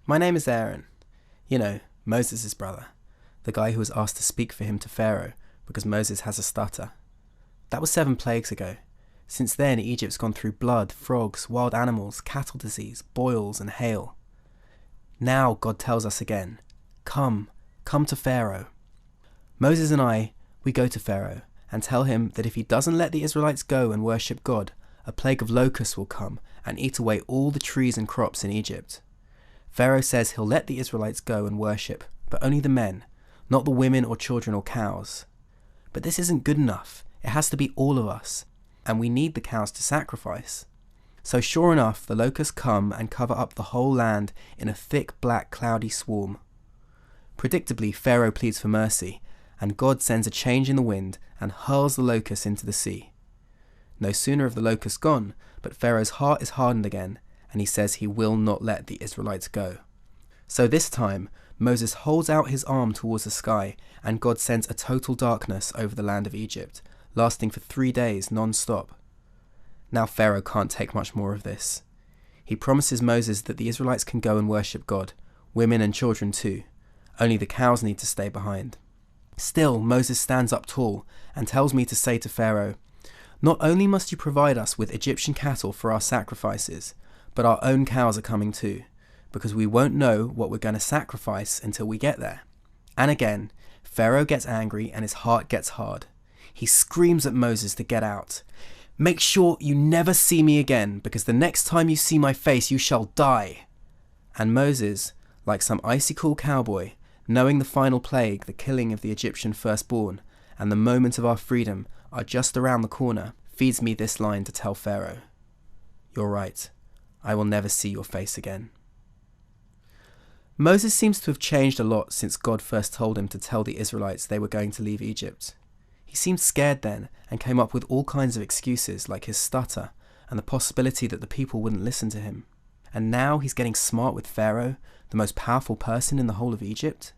My name is Aaron. You know, Moses' brother. The guy who was asked to speak for him to Pharaoh because Moses has a stutter. That was 7 plagues ago. Since then, Egypt's gone through blood, frogs, wild animals, cattle disease, boils and hail. Now God tells us again, come to Pharaoh. Moses and we go to Pharaoh and tell him that if he doesn't let the Israelites go and worship God, a plague of locusts will come and eat away all the trees and crops in Egypt. Pharaoh says he'll let the Israelites go and worship, but only the men, not the women or children or cows. But this isn't good enough. It has to be all of us, and we need the cows to sacrifice. So sure enough, the locusts come and cover up the whole land in a thick, black, cloudy swarm. Predictably, Pharaoh pleads for mercy, and God sends a change in the wind and hurls the locusts into the sea. No sooner have the locusts gone, but Pharaoh's heart is hardened again, and he says he will not let the Israelites go. So this time, Moses holds out his arm towards the sky, and God sends a total darkness over the land of Egypt, lasting for 3 days non-stop. Now Pharaoh can't take much more of this. He promises Moses that the Israelites can go and worship God, women and children too. Only the cows need to stay behind. Still, Moses stands up tall and tells me to say to Pharaoh, "Not only must you provide us with Egyptian cattle for our sacrifices, but our own cows are coming too, because we won't know what we're going to sacrifice until we get there." And again, Pharaoh gets angry and his heart gets hard. He screams at Moses to get out. "Make sure you never see me again, because the next time you see my face, you shall die." And Moses, like some icy cool cowboy, knowing the final plague, the killing of the Egyptian firstborn, and the moment of our freedom are just around the corner, feeds me this line to tell Pharaoh, "You're right. I will never see your face again." Moses seems to have changed a lot since God first told him to tell the Israelites they were going to leave Egypt. He seemed scared then and came up with all kinds of excuses like his stutter and the possibility that the people wouldn't listen to him. And now he's getting smart with Pharaoh, the most powerful person in the whole of Egypt.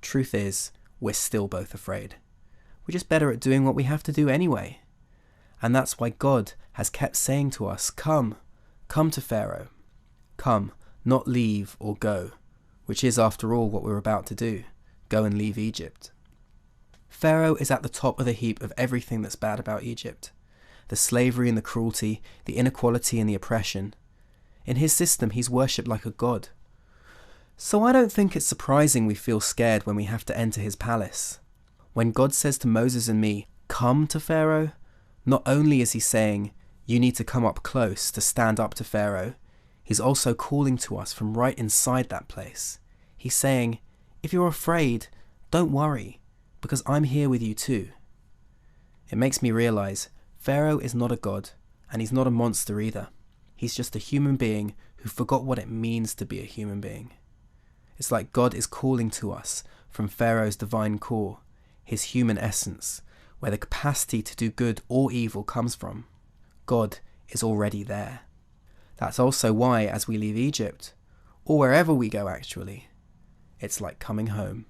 Truth is, we're still both afraid. We're just better at doing what we have to do anyway. And that's why God has kept saying to us, come to Pharaoh. Come, not leave or go, which is after all what we're about to do, go and leave Egypt. Pharaoh is at the top of the heap of everything that's bad about Egypt. The slavery and the cruelty, the inequality and the oppression. In his system, he's worshipped like a god. So I don't think it's surprising we feel scared when we have to enter his palace. When God says to Moses and me, come to Pharaoh, not only is he saying, you need to come up close to stand up to Pharaoh, he's also calling to us from right inside that place. He's saying, if you're afraid, don't worry, because I'm here with you too. It makes me realize Pharaoh is not a god, and he's not a monster either. He's just a human being who forgot what it means to be a human being. It's like God is calling to us from Pharaoh's divine core, his human essence, where the capacity to do good or evil comes from. God is already there. That's also why, as we leave Egypt, or wherever we go actually, it's like coming home.